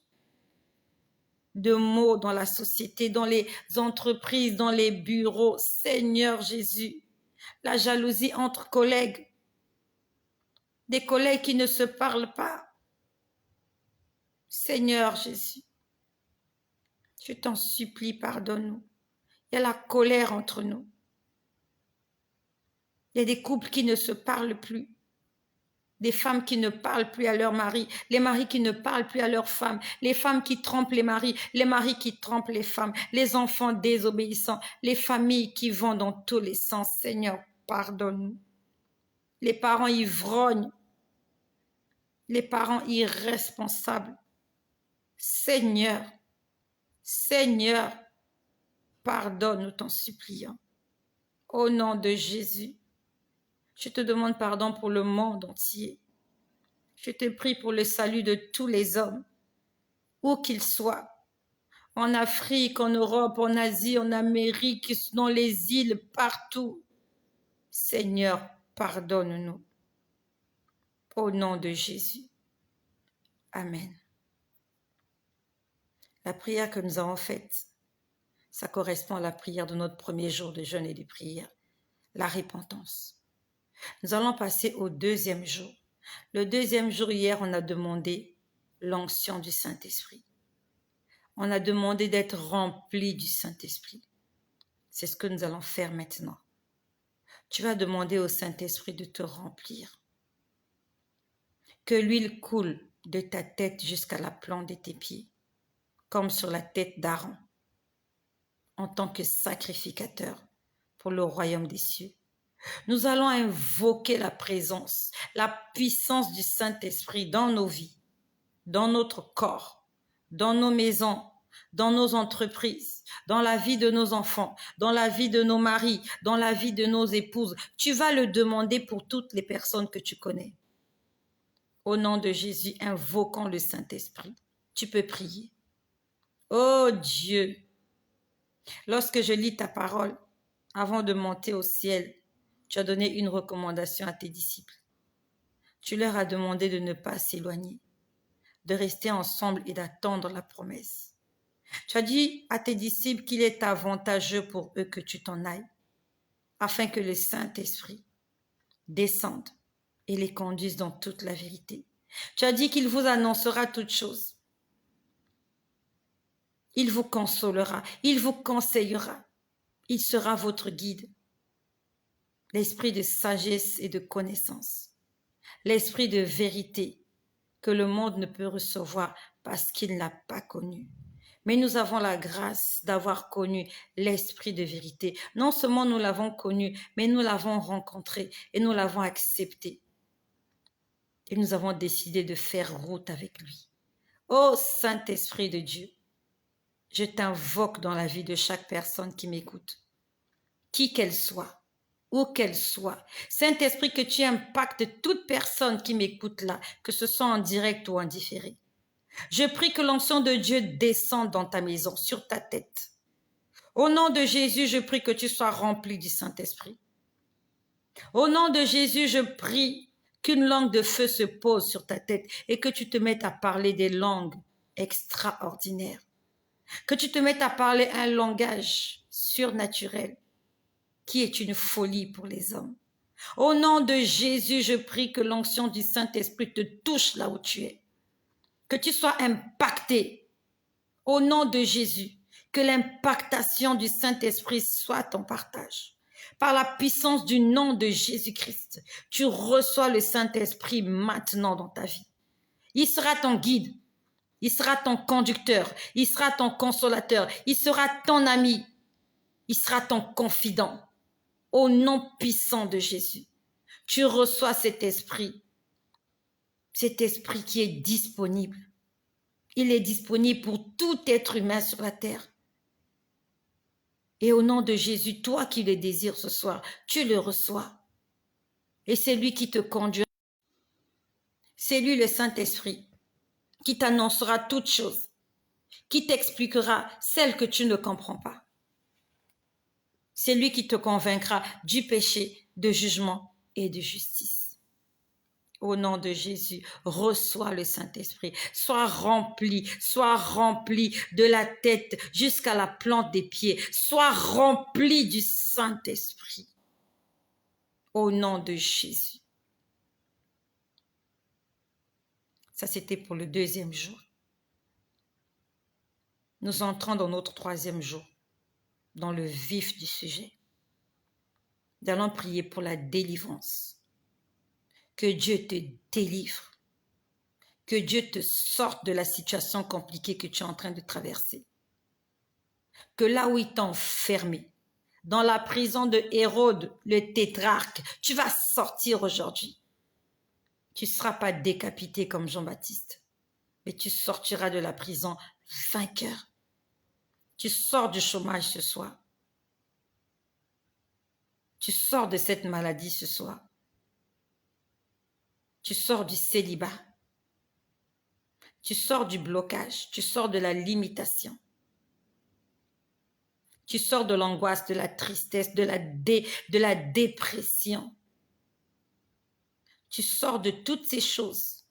S1: de mots dans la société, dans les entreprises, dans les bureaux. Seigneur Jésus, la jalousie entre collègues, des collègues qui ne se parlent pas. Seigneur Jésus, je t'en supplie, pardonne-nous. Il y a la colère entre nous. Il y a des couples qui ne se parlent plus. Des femmes qui ne parlent plus à leur mari, les maris qui ne parlent plus à leurs femmes, les femmes qui trompent les maris qui trompent les femmes, les enfants désobéissants, les familles qui vont dans tous les sens. Seigneur, pardonne-nous. Les parents ivrognes, les parents irresponsables. Seigneur, Seigneur, pardonne-nous, t'en suppliant. Au nom de Jésus, je te demande pardon pour le monde entier. Je te prie pour le salut de tous les hommes, où qu'ils soient, en Afrique, en Europe, en Asie, en Amérique, dans les îles, partout. Seigneur, pardonne-nous. Au nom de Jésus. Amen. La prière que nous avons faite, ça correspond à la prière de notre premier jour de jeûne et de prière, la repentance. Nous allons passer au deuxième jour. Le deuxième jour, hier, on a demandé l'onction du Saint-Esprit. On a demandé d'être rempli du Saint-Esprit. C'est ce que nous allons faire maintenant. Tu vas demander au Saint-Esprit de te remplir. Que l'huile coule de ta tête jusqu'à la plante de tes pieds, comme sur la tête d'Aaron, en tant que sacrificateur pour le royaume des cieux. Nous allons invoquer la présence, la puissance du Saint-Esprit dans nos vies, dans notre corps, dans nos maisons, dans nos entreprises, dans la vie de nos enfants, dans la vie de nos maris, dans la vie de nos épouses. Tu vas le demander pour toutes les personnes que tu connais. Au nom de Jésus, invoquons le Saint-Esprit. Tu peux prier. Oh Dieu, lorsque je lis ta parole, avant de monter au ciel, tu as donné une recommandation à tes disciples. Tu leur as demandé de ne pas s'éloigner, de rester ensemble et d'attendre la promesse. Tu as dit à tes disciples qu'il est avantageux pour eux que tu t'en ailles, afin que le Saint-Esprit descende et les conduise dans toute la vérité. Tu as dit qu'il vous annoncera toutes choses. Il vous consolera, il vous conseillera, il sera votre guide. L'esprit de sagesse et de connaissance, l'esprit de vérité que le monde ne peut recevoir parce qu'il ne l'a pas connu. Mais nous avons la grâce d'avoir connu l'esprit de vérité. Non seulement nous l'avons connu, mais nous l'avons rencontré et nous l'avons accepté. Et nous avons décidé de faire route avec lui. Ô Saint-Esprit de Dieu, je t'invoque dans la vie de chaque personne qui m'écoute, qui qu'elle soit, où qu'elle soit. Saint-Esprit, que tu impactes toute personne qui m'écoute là, que ce soit en direct ou en différé. Je prie que l'onction de Dieu descende dans ta maison, sur ta tête. Au nom de Jésus, je prie que tu sois rempli du Saint-Esprit. Au nom de Jésus, je prie qu'une langue de feu se pose sur ta tête et que tu te mettes à parler des langues extraordinaires. Que tu te mettes à parler un langage surnaturel qui est une folie pour les hommes. Au nom de Jésus, je prie que l'onction du Saint-Esprit te touche là où tu es. Que tu sois impacté au nom de Jésus. Que l'impactation du Saint-Esprit soit ton partage. Par la puissance du nom de Jésus-Christ, tu reçois le Saint-Esprit maintenant dans ta vie. Il sera ton guide, il sera ton conducteur, il sera ton consolateur, il sera ton ami, il sera ton confident. Au nom puissant de Jésus, tu reçois cet esprit qui est disponible. Il est disponible pour tout être humain sur la terre. Et au nom de Jésus, toi qui le désires ce soir, tu le reçois. Et c'est lui qui te conduira. C'est lui le Saint-Esprit qui t'annoncera toutes choses, qui t'expliquera celles que tu ne comprends pas. C'est lui qui te convaincra du péché, de jugement et de justice. Au nom de Jésus, reçois le Saint-Esprit. Sois rempli de la tête jusqu'à la plante des pieds. Sois rempli du Saint-Esprit. Au nom de Jésus. Ça, c'était pour le 2e jour. Nous entrons dans notre 3e jour, dans le vif du sujet. Nous allons prier pour la délivrance. Que Dieu te délivre. Que Dieu te sorte de la situation compliquée que tu es en train de traverser. Que là où il t'a enfermé, dans la prison de Hérode, le tétrarque, tu vas sortir aujourd'hui. Tu ne seras pas décapité comme Jean-Baptiste, mais tu sortiras de la prison vainqueur. Tu sors du chômage ce soir. Tu sors de cette maladie ce soir. Tu sors du célibat. Tu sors du blocage. Tu sors de la limitation. Tu sors de l'angoisse, de la tristesse, de la dépression. Tu sors de toutes ces choses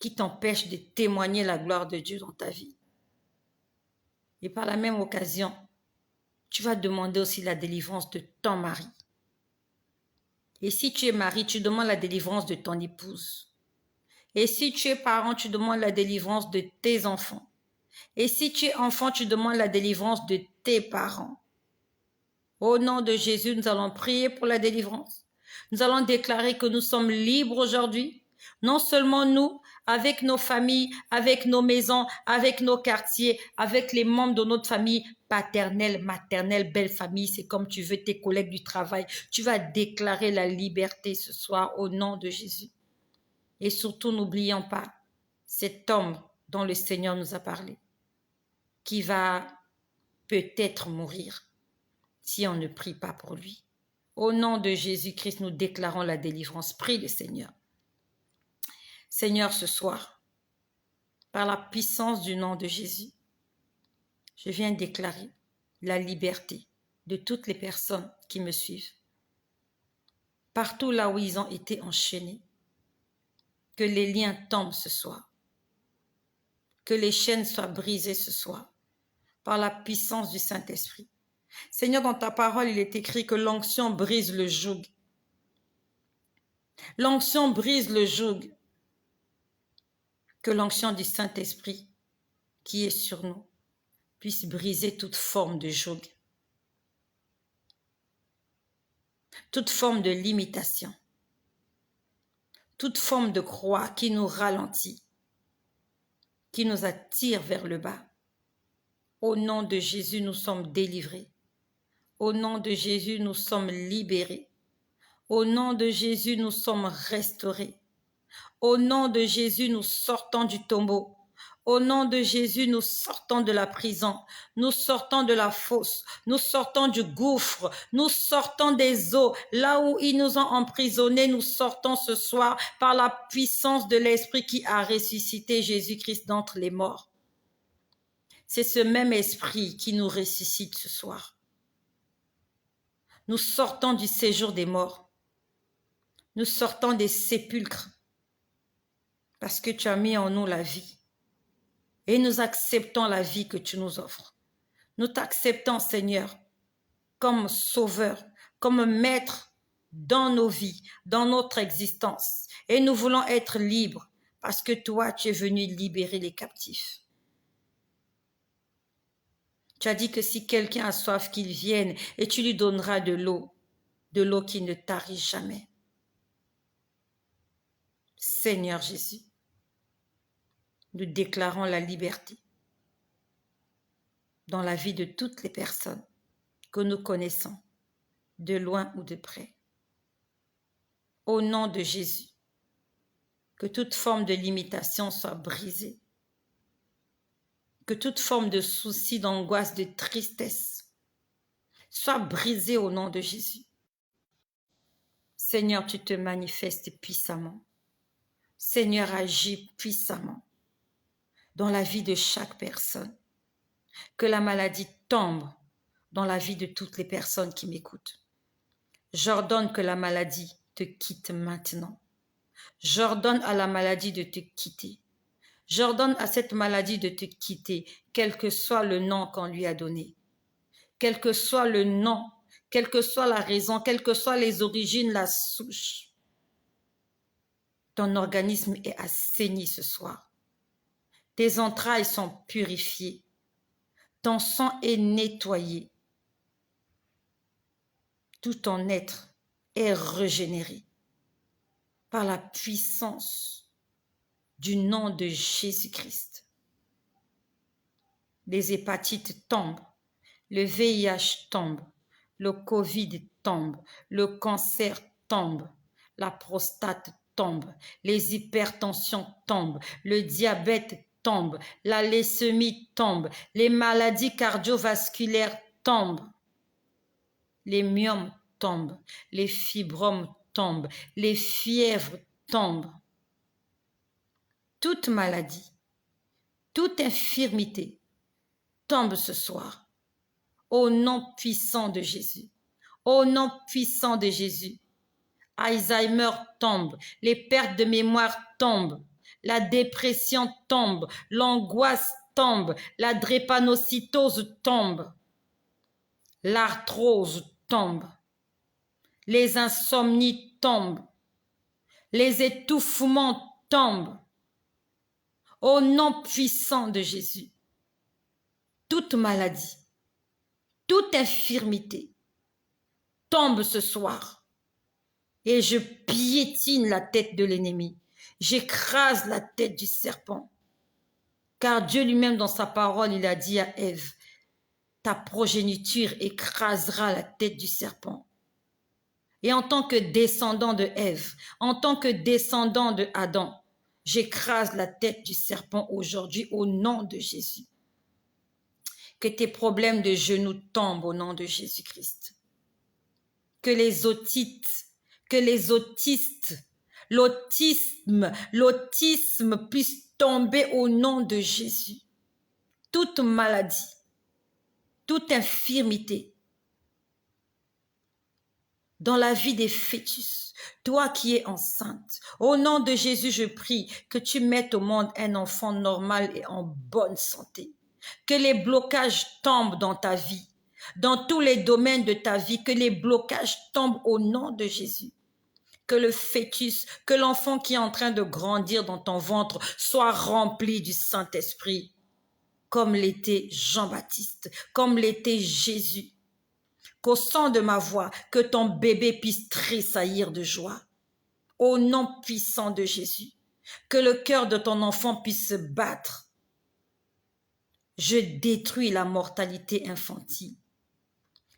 S1: qui t'empêchent de témoigner la gloire de Dieu dans ta vie. Et par la même occasion, tu vas demander aussi la délivrance de ton mari. Et si tu es mari, tu demandes la délivrance de ton épouse. Et si tu es parent, tu demandes la délivrance de tes enfants. Et si tu es enfant, tu demandes la délivrance de tes parents. Au nom de Jésus, nous allons prier pour la délivrance. Nous allons déclarer que nous sommes libres aujourd'hui. Non seulement nous, avec nos familles, avec nos maisons, avec nos quartiers, avec les membres de notre famille, paternelle, maternelle, belle famille, c'est comme tu veux, tes collègues du travail. Tu vas déclarer la liberté ce soir au nom de Jésus. Et surtout, n'oublions pas cet homme dont le Seigneur nous a parlé, qui va peut-être mourir si on ne prie pas pour lui. Au nom de Jésus-Christ, nous déclarons la délivrance. Prie le Seigneur. Seigneur, ce soir, par la puissance du nom de Jésus, je viens déclarer la liberté de toutes les personnes qui me suivent. Partout là où ils ont été enchaînés, que les liens tombent ce soir, que les chaînes soient brisées ce soir, par la puissance du Saint-Esprit. Seigneur, dans ta parole, il est écrit que l'onction brise le joug. L'onction brise le joug. Que l'onction du Saint-Esprit qui est sur nous puisse briser toute forme de joug, toute forme de limitation, toute forme de croix qui nous ralentit, qui nous attire vers le bas. Au nom de Jésus, nous sommes délivrés. Au nom de Jésus, nous sommes libérés. Au nom de Jésus, nous sommes restaurés. Au nom de Jésus, nous sortons du tombeau. Au nom de Jésus, nous sortons de la prison. Nous sortons de la fosse. Nous sortons du gouffre. Nous sortons des eaux. Là où ils nous ont emprisonnés, nous sortons ce soir par la puissance de l'Esprit qui a ressuscité Jésus-Christ d'entre les morts. C'est ce même Esprit qui nous ressuscite ce soir. Nous sortons du séjour des morts. Nous sortons des sépulcres. Parce que tu as mis en nous la vie. Et nous acceptons la vie que tu nous offres. Nous t'acceptons, Seigneur, comme sauveur, comme maître dans nos vies, dans notre existence. Et nous voulons être libres parce que toi, tu es venu libérer les captifs. Tu as dit que si quelqu'un a soif, qu'il vienne et tu lui donneras de l'eau qui ne tarit jamais. Seigneur Jésus, nous déclarons la liberté dans la vie de toutes les personnes que nous connaissons, de loin ou de près. Au nom de Jésus, que toute forme de limitation soit brisée, que toute forme de souci, d'angoisse, de tristesse soit brisée au nom de Jésus. Seigneur, tu te manifestes puissamment. Seigneur, agis puissamment dans la vie de chaque personne. Que la maladie tombe dans la vie de toutes les personnes qui m'écoutent. J'ordonne que la maladie te quitte maintenant. J'ordonne à la maladie de te quitter. J'ordonne à cette maladie de te quitter, quel que soit le nom qu'on lui a donné. Quel que soit le nom, quelle que soit la raison, quelles que soient les origines, la souche. Ton organisme est assaini ce soir. Tes entrailles sont purifiées. Ton sang est nettoyé. Tout ton être est régénéré par la puissance du nom de Jésus-Christ. Les hépatites tombent, le VIH tombe, le Covid tombe, le cancer tombe, la prostate tombe, les hypertensions tombent, le diabète tombe, la leucémie tombe, les maladies cardiovasculaires tombent, les myomes tombent, les fibromes tombent, les fièvres tombent. Toute maladie, toute infirmité tombe ce soir. Au nom puissant de Jésus. Au nom puissant de Jésus. Alzheimer tombe, les pertes de mémoire tombent, la dépression tombe, l'angoisse tombe, la drépanocytose tombe, l'arthrose tombe, les insomnies tombent, les étouffements tombent. Au nom puissant de Jésus, toute maladie, toute infirmité tombe ce soir et je piétine la tête de l'ennemi. J'écrase la tête du serpent. Car Dieu lui-même dans sa parole, il a dit à Ève, ta progéniture écrasera la tête du serpent. Et en tant que descendant de Ève, en tant que descendant de Adam, j'écrase la tête du serpent aujourd'hui au nom de Jésus. Que tes problèmes de genoux tombent au nom de Jésus-Christ. Que les otites, que les autistes, l'autisme puisse tomber au nom de Jésus. Toute maladie, toute infirmité, dans la vie des fœtus, toi qui es enceinte, au nom de Jésus, je prie que tu mettes au monde un enfant normal et en bonne santé. Que les blocages tombent dans ta vie, dans tous les domaines de ta vie, que les blocages tombent au nom de Jésus. Que le fœtus, que l'enfant qui est en train de grandir dans ton ventre soit rempli du Saint-Esprit, comme l'était Jean-Baptiste, comme l'était Jésus. Qu'au son de ma voix, que ton bébé puisse tressaillir de joie. Au nom puissant de Jésus, que le cœur de ton enfant puisse se battre. Je détruis la mortalité infantile.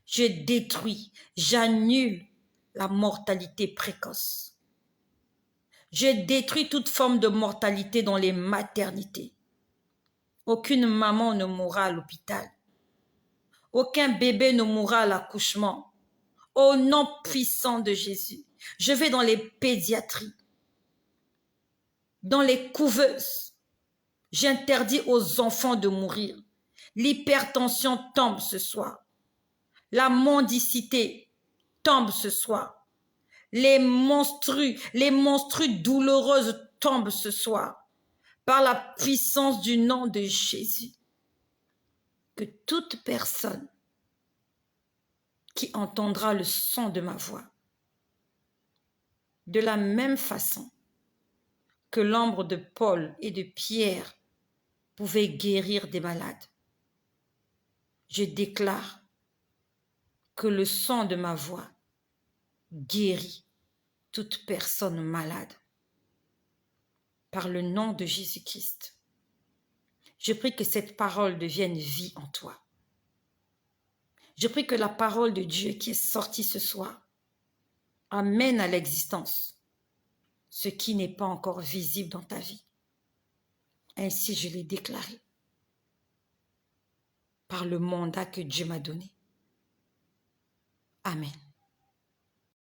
S1: Je détruis, j'annule la mortalité précoce. Je détruis toute forme de mortalité dans les maternités. Aucune maman ne mourra à l'hôpital. Aucun bébé ne mourra à l'accouchement. Au nom puissant de Jésus, je vais dans les pédiatries, dans les couveuses. J'interdis aux enfants de mourir. L'hypertension tombe ce soir. La mendicité tombe ce soir. Les menstrues douloureuses tombent ce soir. Par la puissance du nom de Jésus. Que toute personne qui entendra le son de ma voix, de la même façon que l'ombre de Paul et de Pierre pouvait guérir des malades, Je déclare que le son de ma voix guérit toute personne malade. Par le nom de Jésus-Christ, je prie que cette parole devienne vie en toi. Je prie que la parole de Dieu qui est sortie ce soir amène à l'existence ce qui n'est pas encore visible dans ta vie. Ainsi je l'ai déclaré par le mandat que Dieu m'a donné. Amen.